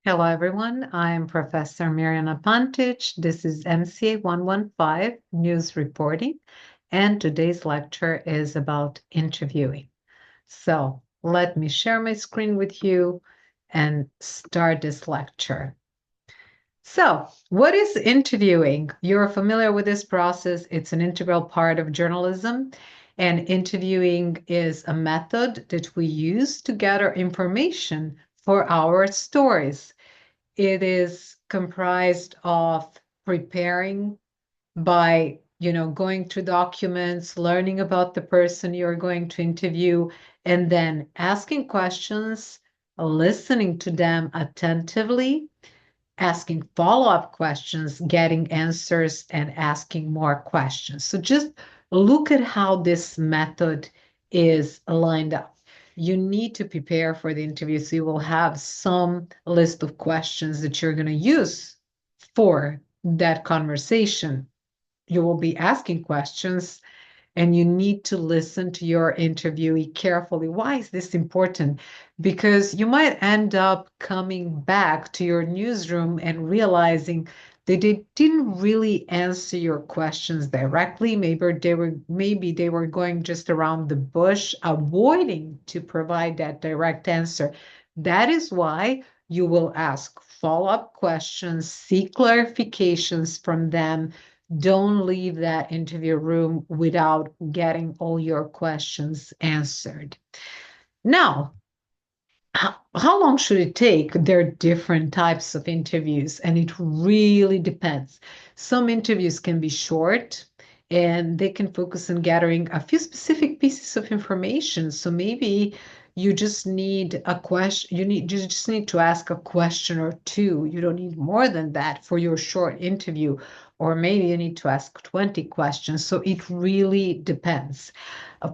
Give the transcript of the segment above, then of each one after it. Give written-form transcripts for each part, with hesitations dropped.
Hello, everyone. I'm Professor Mirjana Pantic. This is MCA 115 News Reporting, and today's lecture is about interviewing. So let me share my screen with you and start this lecture. So, what is interviewing? You're familiar with this process. It's an integral part of journalism, and interviewing is a method that we use to gather information for our stories. It is comprised of preparing by, going through documents, learning about the person you're going to interview, and then asking questions, listening to them attentively, asking follow-up questions, getting answers, and asking more questions. So just look at how this method is lined up. You need to prepare for the interview, so you will have some list of questions that you're going to use for that conversation. You will be asking questions and you need to listen to your interviewee carefully. Why is this important? Because you might end up coming back to your newsroom and realizing that they didn't really answer your questions directly. Maybe they were going just around the bush, avoiding to provide that direct answer. That is why you will ask follow-up questions, seek clarifications from them. Don't leave that interview room without getting all your questions answered. Now, how long should it take? There are different types of interviews, and it really depends. Some interviews can be short and they can focus on gathering a few specific pieces of information. So maybe you just need a question, you just need to ask a question or two. You don't need more than that for your short interview, or maybe you need to ask 20 questions. So it really depends.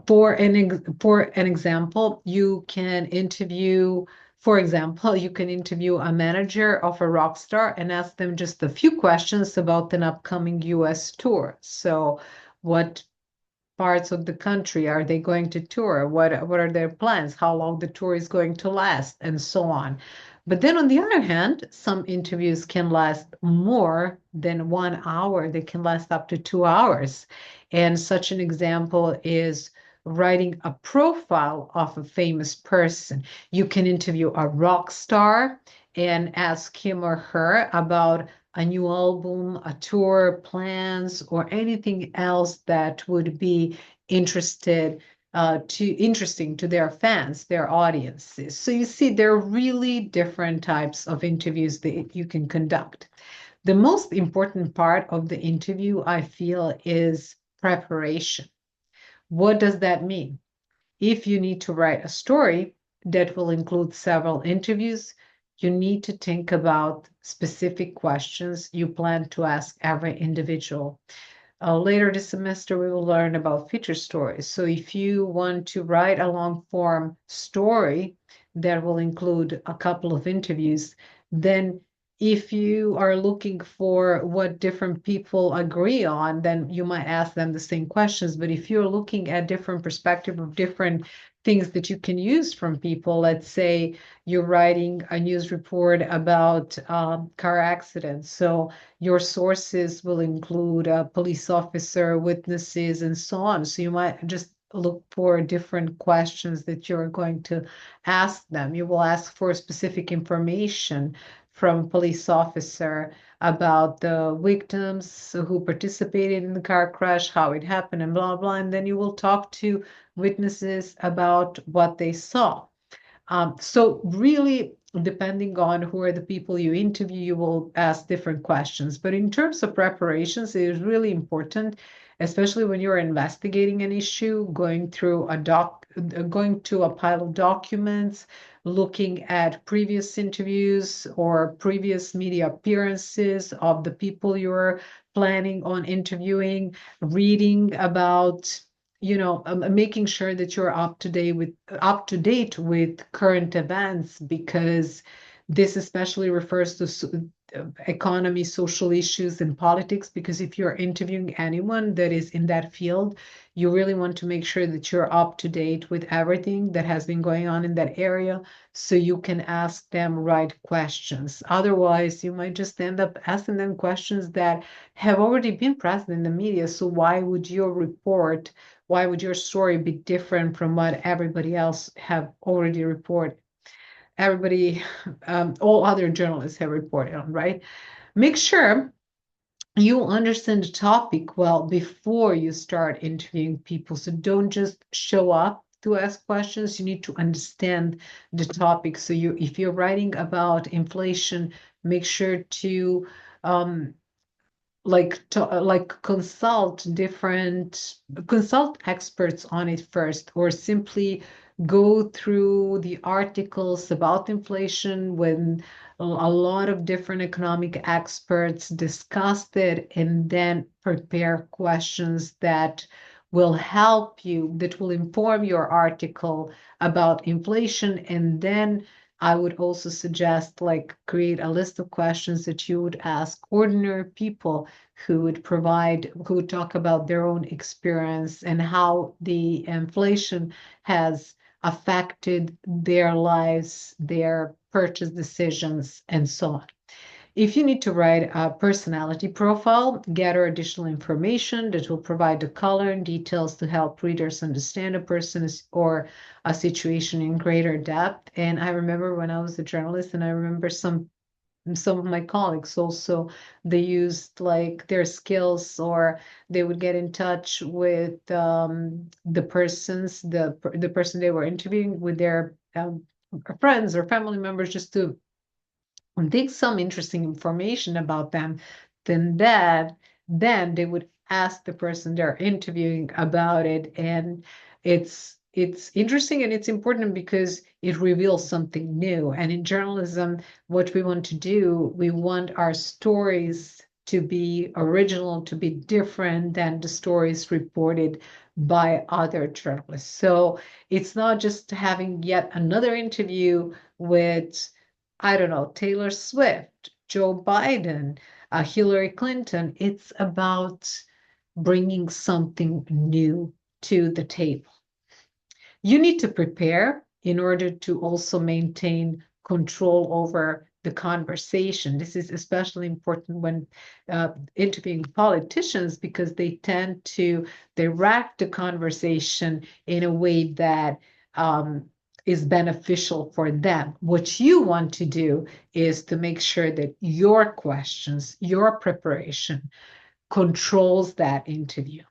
For an example, you can interview a manager of a rock star and ask them just a few questions about an upcoming US tour. So, what parts of the country are they going to tour? What are their plans? How long the tour is going to last, and so on. But then on the other hand, some interviews can last more than 1 hour. They can last up to 2 hours. And such an example is writing a profile of a famous person. You can interview a rock star and ask him or her about a new album, a tour plans, or anything else that would be interesting to their fans, their audiences. So you see, there are really different types of interviews that you can conduct. The most important part of the interview, I feel, is preparation. What does that mean? If you need to write a story that will include several interviews, you need to think about specific questions you plan to ask every individual. Later this semester, we will learn about feature stories. So if you want to write a long form story that will include a couple of interviews, then if you are looking for what different people agree on, then you might ask them the same questions. But if you're looking at different perspective of different things that you can use from people, let's say you're writing a news report about car accidents. So your sources will include a police officer, witnesses, and so on. So you might just look for different questions that you're going to ask them. You will ask for specific information from police officer about the victims who participated in the car crash, how it happened, and blah, blah. And then you will talk to witnesses about what they saw. So really, depending on who are the people you interview, you will ask different questions. But in terms of preparations, it is really important, especially when you're investigating an issue, going to a pile of documents, looking at previous interviews or previous media appearances of the people you're planning on interviewing, reading about making sure that you're up to date with current events, because this especially refers to economy, social issues, and politics, because if you're interviewing anyone that is in that field, you really want to make sure that you're up to date with everything that has been going on in that area so you can ask them right questions. Otherwise, you might just end up asking them questions that have already been present in the media. So why would your report, why would your story be different from what everybody else have already reported? Everybody, all other journalists have reported on, right? Make sure you understand the topic well before you start interviewing people. So don't just show up to ask questions. You need to understand the topic. So if you're writing about inflation, make sure to consult experts on it first, or simply go through the articles about inflation when a lot of different economic experts discussed it, and then prepare questions that will help you, that will inform your article about inflation. And then I would also suggest create a list of questions that you would ask ordinary people who would talk about their own experience and how the inflation has affected their lives, their purchase decisions, and so on. If you need to write a personality profile, gather additional information that will provide the color and details to help readers understand a person or a situation in greater depth. And I remember when I was a journalist, and I remember some of my colleagues also, they used their skills, or they would get in touch with the person they were interviewing with their friends or family members, just to dig some interesting information about them. Then they would ask the person they're interviewing about it. And it's interesting and it's important because it reveals something new. And in journalism, what we want to do, we want our stories to be original, to be different than the stories reported by other journalists. So it's not just having yet another interview with, I don't know, Taylor Swift, Joe Biden, Hillary Clinton. It's about bringing something new to the table. You need to prepare in order to also maintain control over the conversation. This is especially important when interviewing politicians, because they tend to direct the conversation in a way that is beneficial for them. What you want to do is to make sure that your questions, your preparation controls that interview.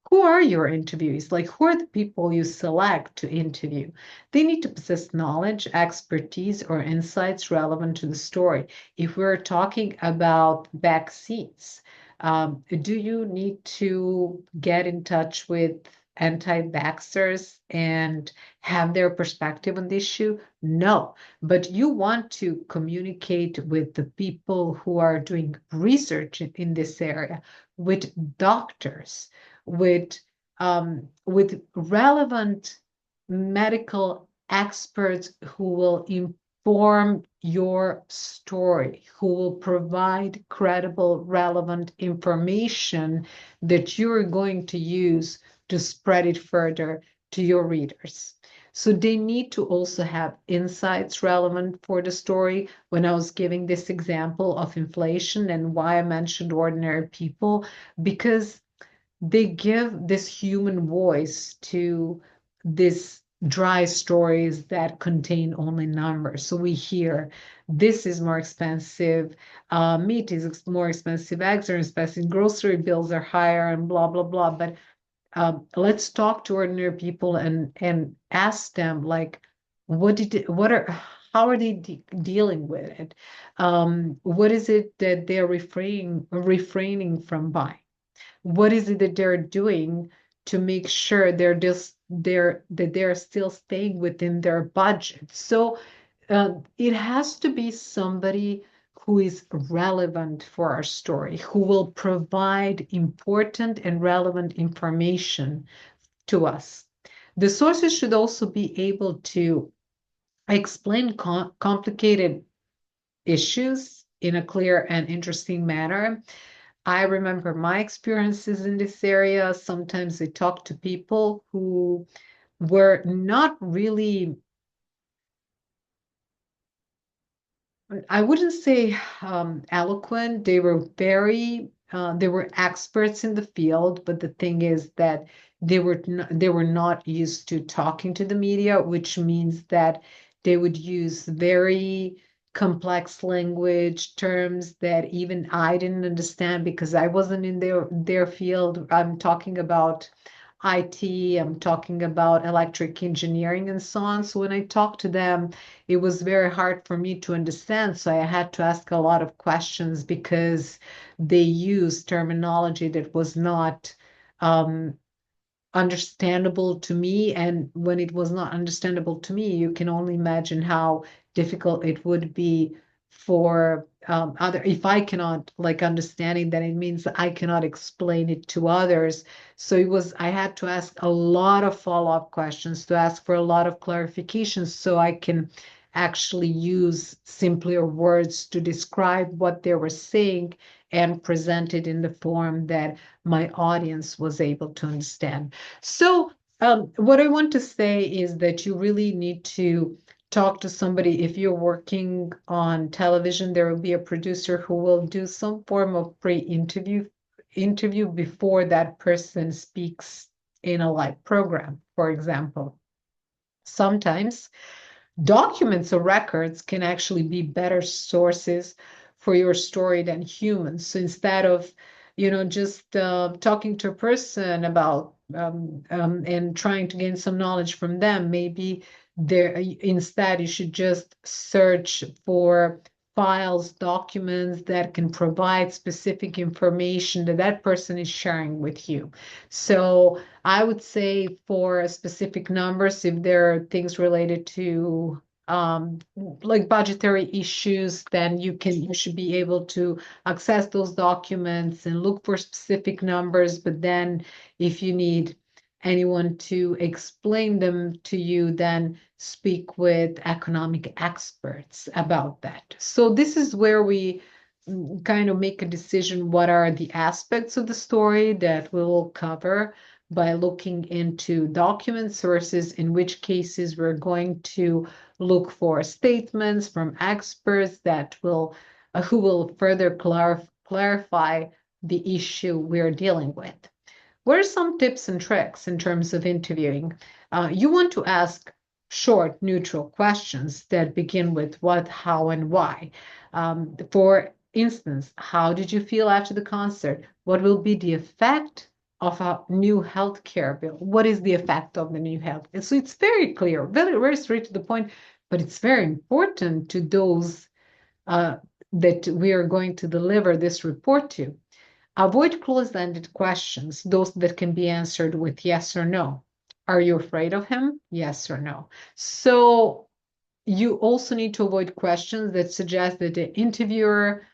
Who are your interviewees? Who are the people you select to interview? They need to possess knowledge, expertise, or insights relevant to the story. If we're talking about vaccines, do you need to get in touch with anti-vaxxers and have their perspective on the issue? No, but you want to communicate with the people who are doing research in this area, with doctors, with relevant medical experts who will inform your story, who will provide credible, relevant information that you're going to use to spread it further to your readers. So they need to also have insights relevant for the story. When I was giving this example of inflation and why I mentioned ordinary people, because they give this human voice to these dry stories that contain only numbers. So we hear this is more expensive, meat is more expensive, eggs are expensive, grocery bills are higher, and blah blah blah. But let's talk to ordinary people and ask them, how are they dealing with it? What is it that they're refraining from buying? What is it that they're doing to make sure they're still staying within their budget? So it has to be somebody who is relevant for our story, who will provide important and relevant information to us. The sources should also be able to explain complicated issues in a clear and interesting manner. I remember my experiences in this area. Sometimes I talk to people who were not really, I wouldn't say eloquent. They were experts in the field, but the thing is that they were not used to talking to the media, which means that they would use very complex language terms that even I didn't understand because I wasn't in their field. I'm talking about IT, I'm talking about electric engineering and so on. So when I talked to them, it was very hard for me to understand. So I had to ask a lot of questions because they used terminology that was not um, understandable to me. And when it was not understandable to me, you can only imagine how difficult it would be for other. If I cannot like understanding, then it means that I cannot explain it to others. So I had to ask a lot of follow-up questions to ask for a lot of clarifications so I can actually use simpler words to describe what they were saying and present it in the form that my audience was able to understand. So, what I want to say is that you really need to talk to somebody. If you're working on television, there will be a producer who will do some form of pre-interview before that person speaks in a live program, for example. Sometimes documents or records can actually be better sources for your story than humans. So instead of, just talking to a person about and trying to gain some knowledge from them, maybe instead you should just search for files, documents that can provide specific information that that person is sharing with you. So I would say for specific numbers, if there are things related to like budgetary issues, then you should be able to access those documents and look for specific numbers. But then if you need anyone to explain them to you, then speak with economic experts about that. So this is where we kind of make a decision what are the aspects of the story that we will cover by looking into document sources, in which cases we're going to look for statements from experts that will who will further clarify the issue we're dealing with. What are some tips and tricks in terms of interviewing? You want to ask short, neutral questions that begin with what, how, and why. For instance, how did you feel after the concert? What will be the effect of a new healthcare bill? What is the effect of the new health? And so it's very clear, very, very straight to the point, but it's very important to those that we are going to deliver this report to. Avoid closed-ended questions, those that can be answered with yes or no. Are you afraid of him? Yes or no. So you also need to avoid questions that suggest that the interviewer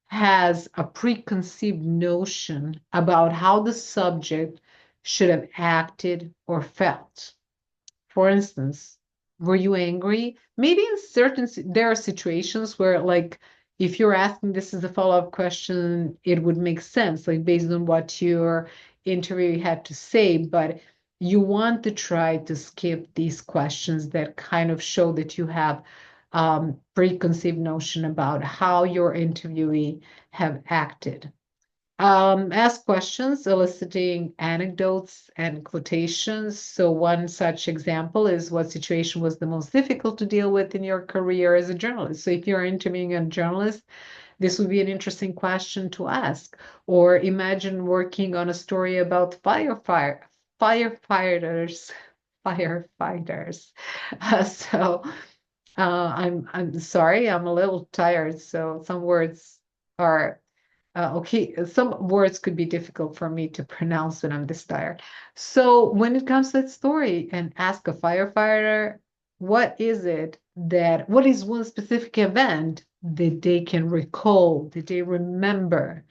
has a preconceived notion about how the subject should have acted or felt. For instance, were you angry? Maybe there are situations where, like, if you're asking this as a follow-up question, it would make sense, like based on what your interview had to say, but you want to try to skip these questions that kind of show that you have preconceived notion about how your interviewee have acted. Ask questions eliciting anecdotes and quotations. So one such example is, what situation was the most difficult to deal with in your career as a journalist? So if you're interviewing a journalist, this would be an interesting question to ask. Or imagine working on a story about firefighters. Firefighters. So I'm sorry, I'm a little tired. So some words are okay, some words could be difficult for me to pronounce when I'm this tired. So when it comes to that story and ask a firefighter, what is one specific event that they can recall, that they remember,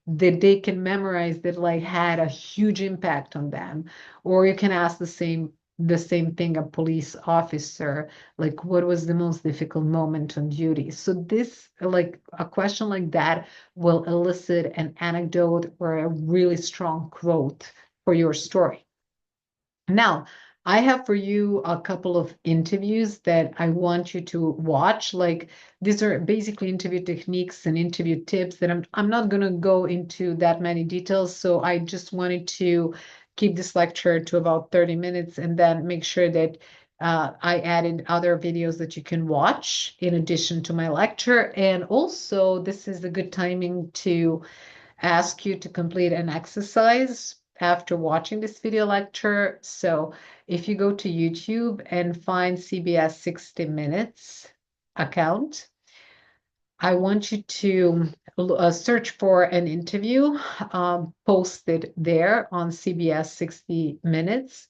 that they can memorize that like had a huge impact on them? Or you can ask the same the same thing, a police officer, like what was the most difficult moment on duty? So this, like a question like that will elicit an anecdote or a really strong quote for your story. Now, I have for you a couple of interviews that I want you to watch. Like these are basically interview techniques and interview tips that I'm not going to go into that many details. So I just wanted to keep this lecture to about 30 minutes and then make sure that I added other videos that you can watch in addition to my lecture. And also, this is a good timing to ask you to complete an exercise after watching this video lecture. So if you go to YouTube and find CBS 60 Minutes account, I want you to search for an interview posted there on CBS 60 Minutes.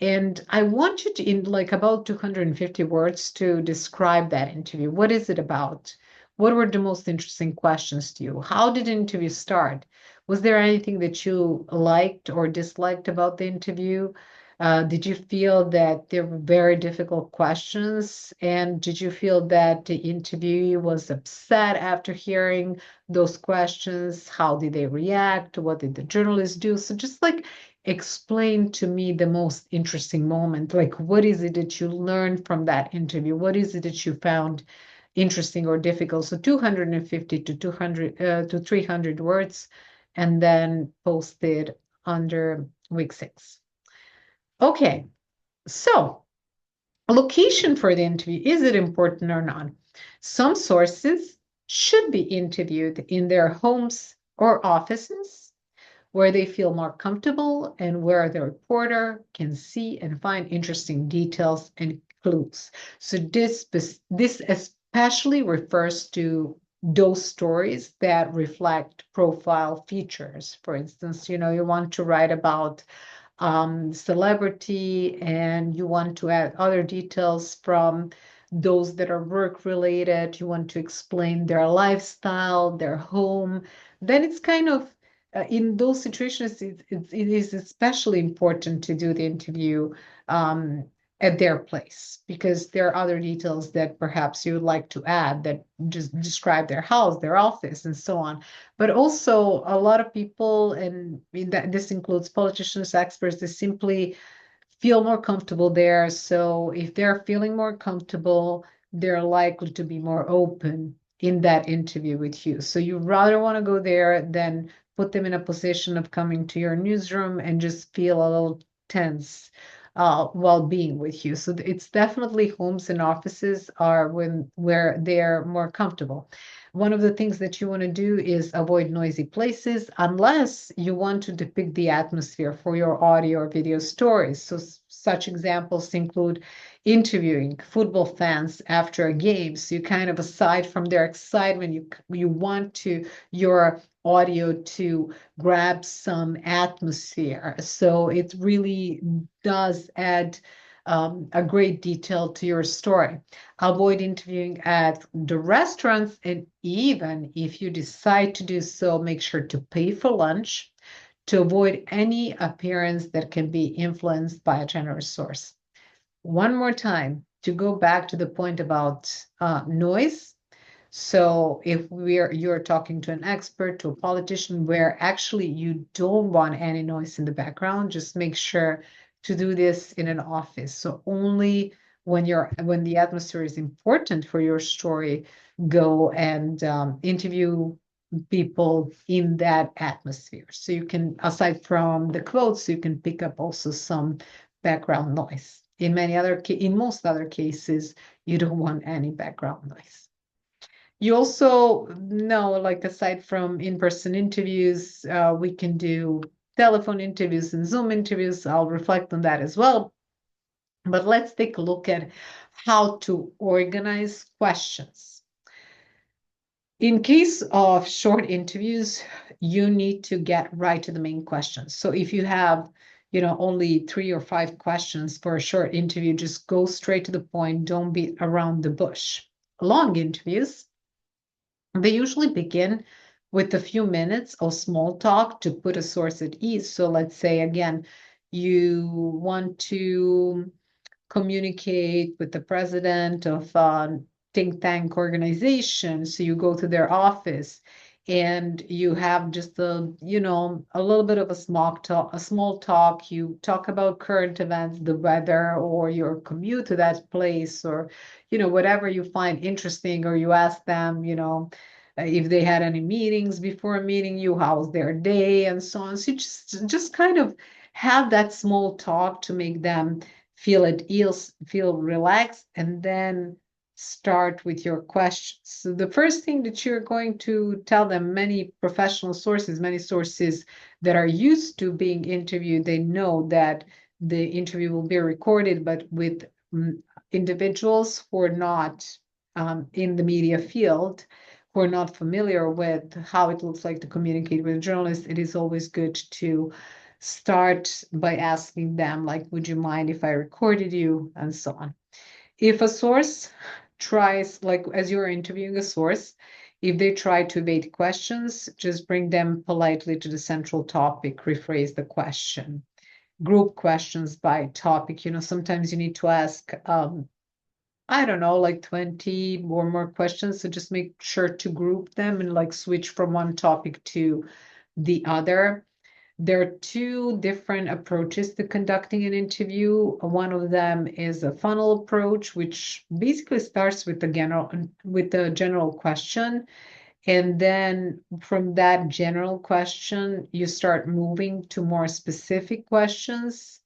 And I want you to, in like about 250 words, to describe that interview. What is it about? What were the most interesting questions to you? How did the interview start? Was there anything that you liked or disliked about the interview? Did you feel that there were very difficult questions? And did you feel that the interviewee was upset after hearing those questions? How did they react? What did the journalist do? So just like explain to me the most interesting moment. Like, what is it that you learned from that interview? What is it that you found interesting or difficult? So 250 to 200 to 300 words, and then posted under week 6. Okay, so location for the interview, is it important or not? Some sources should be interviewed in their homes or offices where they feel more comfortable and where the reporter can see and find interesting details and clues. So this especially refers to those stories that reflect profile features. For instance, you want to write about celebrity and you want to add other details from those that are work related, you want to explain their lifestyle, their home, then it's kind of in those situations, it is especially important to do the interview at their place because there are other details that perhaps you would like to add that just describe their house, their office, and so on. But also, a lot of people, and this includes politicians, experts, they simply feel more comfortable there. So if they're feeling more comfortable, they're likely to be more open in that interview with you. So you rather want to go there than put them in a position of coming to your newsroom and just feel a little tense while being with you. So it's definitely homes and offices are where they're more comfortable. One of the things that you want to do is avoid noisy places unless you want to depict the atmosphere for your audio or video stories. So such examples include interviewing football fans after a game. So you kind of, aside from their excitement, you want your audio to grab some atmosphere. So it really does add a great detail to your story. Avoid interviewing at the restaurants, and even if you decide to do so, make sure to pay for lunch to avoid any appearance that can be influenced by a generous source. One more time, to go back to the point about noise. So if you're talking to an expert, to a politician, where actually you don't want any noise in the background, just make sure to do this in an office. So only when the atmosphere is important for your story, go and interview people in that atmosphere. So you can, aside from the quotes, you can pick up also some background noise. In most other cases, you don't want any background noise. You also know, like aside from in-person interviews, we can do telephone interviews and Zoom interviews. I'll reflect on that as well. But let's take a look at how to organize questions. In case of short interviews, you need to get right to the main questions. So if you have, only 3 or 5 questions for a short interview, just go straight to the point. Don't beat around the bush. Long interviews, they usually begin with a few minutes of small talk to put a source at ease. So let's say, again, you want to communicate with the president of a think tank organization. So you go to their office and you have just a little bit of a small talk. You talk about current events, the weather, or your commute to that place, or, whatever you find interesting, or you ask them, if they had any meetings before meeting you, how was their day, and so on. So you just kind of have that small talk to make them feel at ease, feel relaxed, and then start with your questions. So the first thing that you're going to tell them, many professional sources, many sources that are used to being interviewed, they know that the interview will be recorded, but with individuals who are not in the media field, who are not familiar with how it looks like to communicate with a journalist, it is always good to start by asking them, like, would you mind if I recorded you, and so on. If a source tries, like as you're interviewing a source, if they try to evade questions, just bring them politely to the central topic, rephrase the question. Group questions by topic. Sometimes you need to ask, I don't know, like 20 or more questions. So just make sure to group them and like switch from one topic to the other. There are two different approaches to conducting an interview. One of them is a funnel approach, which basically starts with the general question. And then from that general question, you start moving to more specific questions.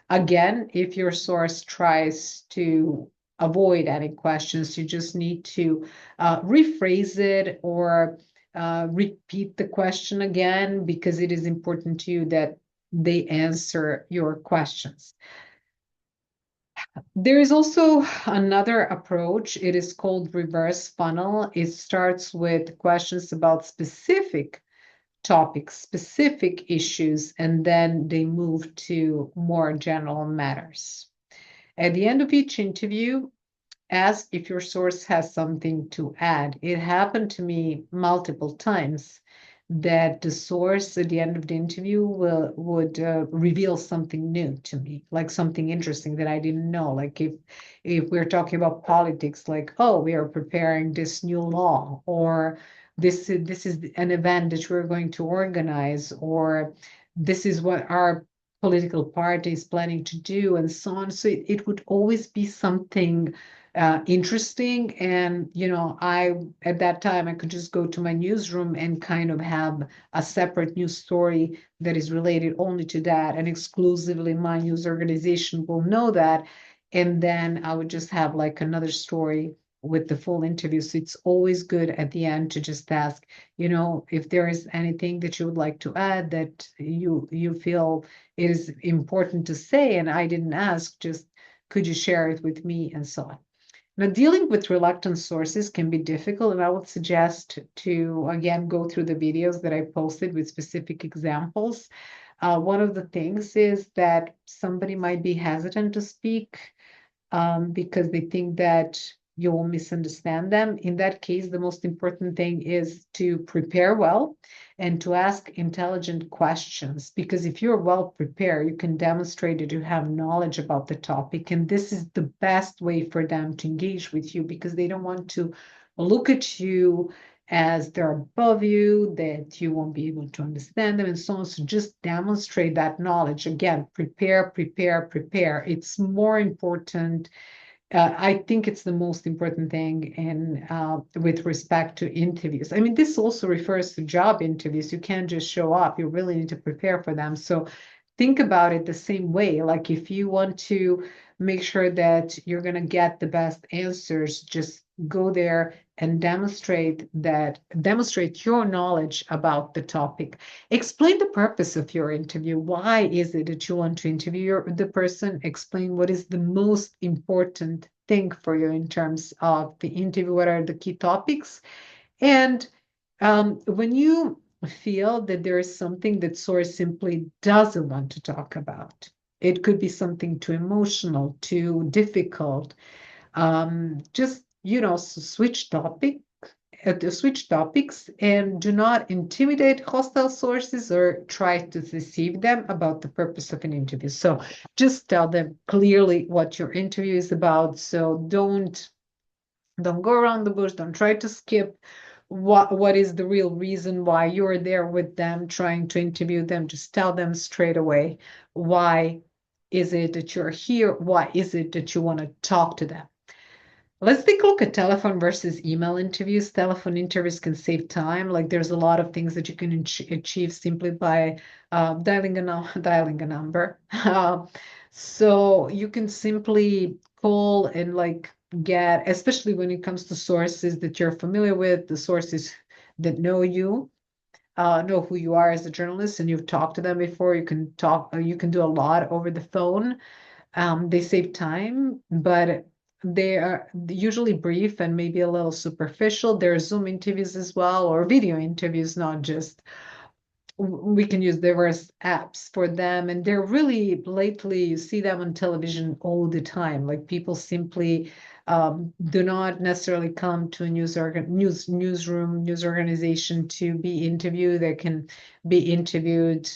Again, if your source tries to avoid any questions, you just need to rephrase it or repeat the question again, because it is important to you that they answer your questions. There is also another approach. It is called reverse funnel. It starts with questions about specific topics, specific issues, and then they move to more general matters. At the end of each interview, ask if your source has something to add. It happened to me multiple times that the source at the end of the interview would reveal something new to me, like something interesting that I didn't know. Like if we're talking about politics, like, oh, we are preparing this new law, or this is an event that we're going to organize, or this is what our political party is planning to do, and so on. So it would always be something interesting. And, I, at that time, I could just go to my newsroom and kind of have a separate news story that is related only to that. And exclusively my news organization will know that. And then I would just have like another story with the full interview. So it's always good at the end to just ask, if there is anything that you would like to add that you feel it is important to say, and I didn't ask, just could you share it with me, and so on. Now, dealing with reluctant sources can be difficult, and I would suggest to, again, go through the videos that I posted with specific examples. One of the things is that somebody might be hesitant to speak because they think that you will misunderstand them. In that case, the most important thing is to prepare well and to ask intelligent questions, because if you're well prepared, you can demonstrate that you have knowledge about the topic. And this is the best way for them to engage with you, because they don't want to look at you as they're above you, that you won't be able to understand them, and so on. So just demonstrate that knowledge. Again, prepare, prepare, prepare. It's more important. I think it's the most important thing in with respect to interviews. I mean, this also refers to job interviews. You can't just show up. You really need to prepare for them. So think about it the same way. Like if you want to make sure that you're going to get the best answers, just go there and demonstrate your knowledge about the topic. Explain the purpose of your interview. Why is it that you want to interview the person? Explain what is the most important thing for you in terms of the interview. What are the key topics? And when you feel that there is something that source simply doesn't want to talk about, it could be something too emotional, too difficult, just switch topic. to switch topics and do not intimidate hostile sources or try to deceive them about the purpose of an interview. So just tell them clearly what your interview is about. So don't go around the bush. Don't try to skip what is the real reason why you're there with them, trying to interview them. Just tell them straight away, why is it that you're here? Why is it that you want to talk to them? Let's take a look at telephone versus email interviews. Telephone interviews can save time. Like there's a lot of things that you can achieve simply by dialing dialing a number. So you can simply call and like get, especially when it comes to sources that you're familiar with, the sources that know you, know who you are as a journalist, and you've talked to them before. You can talk. You can do a lot over the phone. They save time, but they are usually brief and maybe a little superficial. There are Zoom interviews as well, or video interviews, not just. We can use diverse apps for them, and they're really lately you see them on television all the time. Like people simply do not necessarily come to a newsroom, news organization to be interviewed. They can be interviewed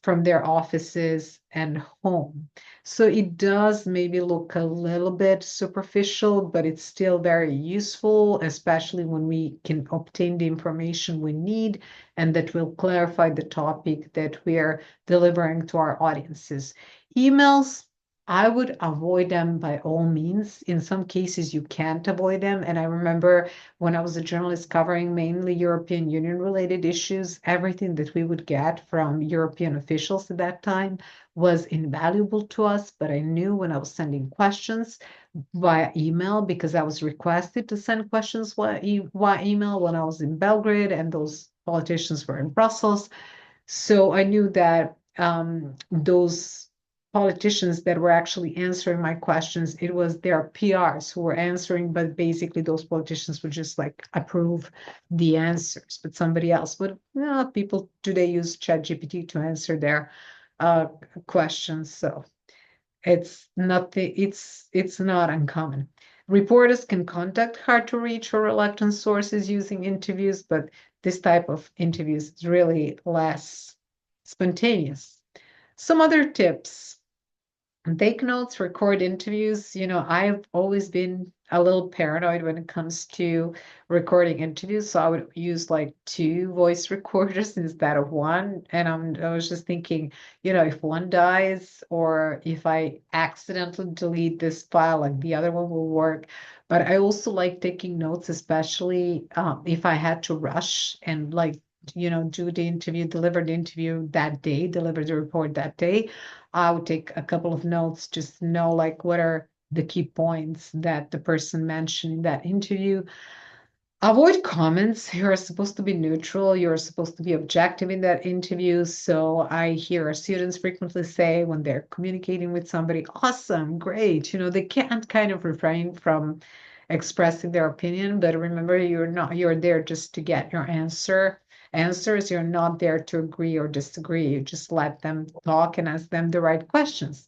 from their offices and home. So it does maybe look a little bit superficial, but it's still very useful, especially when we can obtain the information we need and that will clarify the topic that we are delivering to our audiences. Emails, I would avoid them by all means. In some cases, you can't avoid them. And I remember when I was a journalist covering mainly European Union related issues, everything that we would get from European officials at that time was invaluable to us. But I knew when I was sending questions via email, because I was requested to send questions via email when I was in Belgrade and those politicians were in Brussels. So I knew that those politicians that were actually answering my questions, it was their PRs who were answering, but basically those politicians would just like approve the answers, but somebody else would. People today use ChatGPT to answer their questions, so it's not uncommon. Reporters can contact hard to reach or reluctant sources using interviews, but this type of interviews is really less spontaneous. Some other tips: take notes, record interviews. I've always been a little paranoid when it comes to recording interviews, so I would use like two voice recorders instead of one. And I was just thinking, if one dies or if I accidentally delete this file, like the other one will work. But I also like taking notes, especially if I had to rush and like do the interview, deliver the interview that day, deliver the report that day. I would take a couple of notes just to know like what are the key points that the person mentioned in that interview. Avoid comments. You're supposed to be neutral. You're supposed to be objective in that interview. So I hear our students frequently say when they're communicating with somebody, awesome, great. They can't kind of refrain from expressing their opinion, but remember, you're there just to get your answers. You're not there to agree or disagree. You just let them talk and ask them the right questions.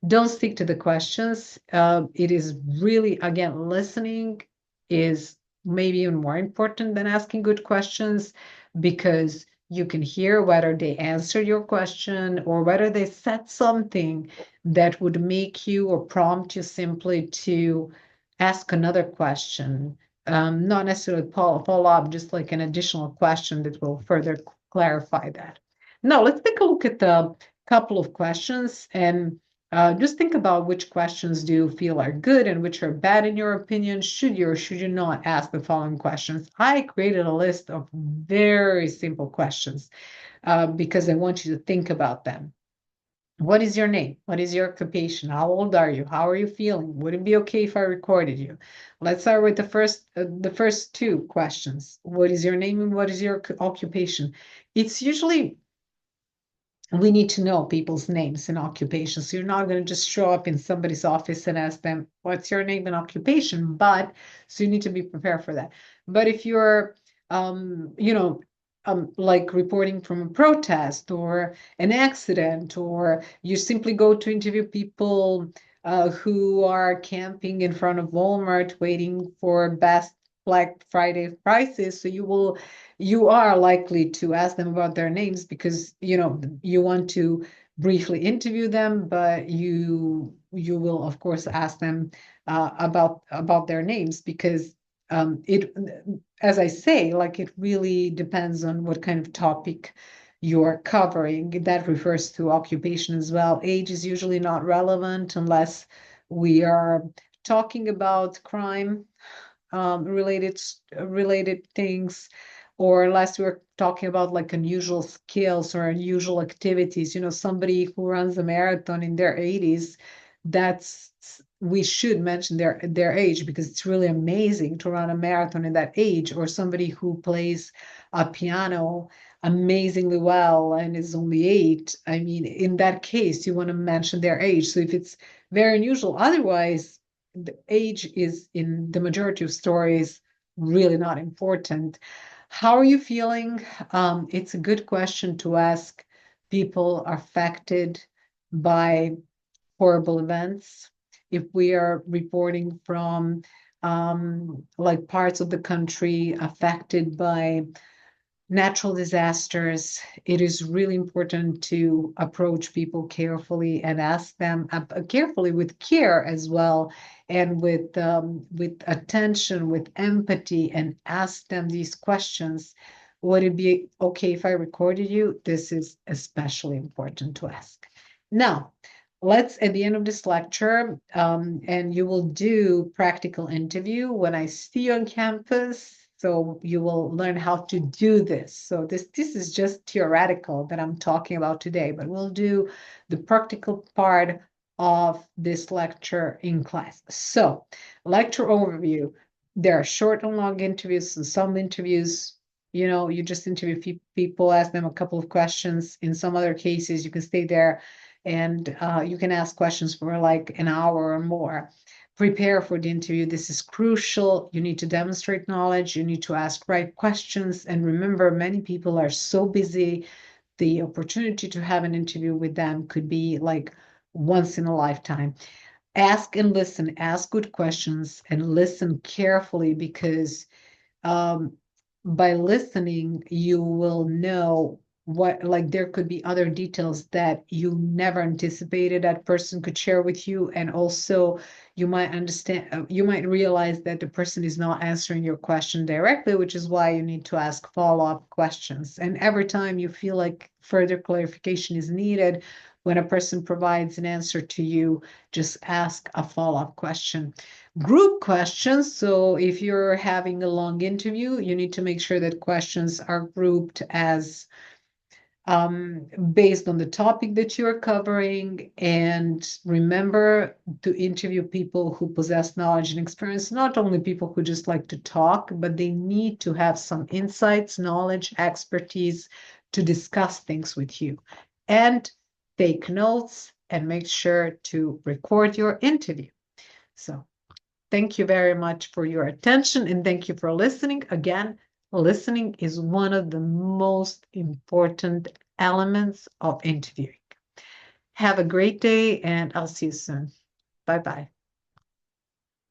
Don't stick to the questions. It is really, again, listening is maybe even more important than asking good questions, because you can hear whether they answer your question or whether they said something that would make you or prompt you simply to ask another question. Not necessarily follow up, just like an additional question that will further clarify that. Now, let's take a look at the couple of questions and just think about which questions do you feel are good and which are bad in your opinion. Should you or should you not ask the following questions? I created a list of very simple questions because I want you to think about them. What is your name? What is your occupation? How old are you? How are you feeling? Would it be okay if I recorded you? Let's start with the first two questions. What is your name and what is your occupation? It's usually we need to know people's names and occupations. So you're not going to just show up in somebody's office and ask them, what's your name and occupation? So you need to be prepared for that. But if you're, like reporting from a protest or an accident, or you simply go to interview people who are camping in front of Walmart waiting for best Black Friday prices, so you are likely to ask them about their names because you want to briefly interview them, but you will of course ask them about their names because it as I say, like it really depends on what kind of topic you're covering. That refers to occupation as well. Age is usually not relevant unless we are talking about crime related things, or unless we're talking about like unusual skills or unusual activities. Somebody who runs a marathon in their 80s, that's we should mention their age because it's really amazing to run a marathon in that age. Or somebody who plays a piano amazingly well and is only 8. I mean, in that case, you want to mention their age. So if it's very unusual, otherwise the age is in the majority of stories really not important. How are you feeling? It's a good question to ask people affected by horrible events. If we are reporting from like parts of the country affected by natural disasters, it is really important to approach people carefully and ask them carefully with care as well, and with attention, with empathy, and ask them these questions. Would it be okay if I recorded you? This is especially important to ask. Now, let's at the end of this lecture, and you will do practical interview when I see you on campus. So you will learn how to do this. So this is just theoretical that I'm talking about today, but we'll do the practical part of this lecture in class. So lecture overview. There are short and long interviews, and some interviews, you just interview people, ask them a couple of questions. In some other cases, you can stay there and you can ask questions for like an hour or more. Prepare for the interview. This is crucial. You need to demonstrate knowledge. You need to ask right questions. And remember, many people are so busy. The opportunity to have an interview with them could be like once in a lifetime. Ask and listen. Ask good questions and listen carefully, because by listening, you will know what, like, there could be other details that you never anticipated that person could share with you. And also, you might understand, you might realize that the person is not answering your question directly, which is why you need to ask follow-up questions. And every time you feel like further clarification is needed, when a person provides an answer to you, just ask a follow-up question. Group questions. So if you're having a long interview, you need to make sure that questions are grouped as based on the topic that you're covering. And remember to interview people who possess knowledge and experience, not only people who just like to talk, but they need to have some insights, knowledge, expertise to discuss things with you. And take notes and make sure to record your interview. So thank you very much for your attention, and thank you for listening. Again, listening is one of the most important elements of interviewing. Have a great day, and I'll see you soon. Bye-bye.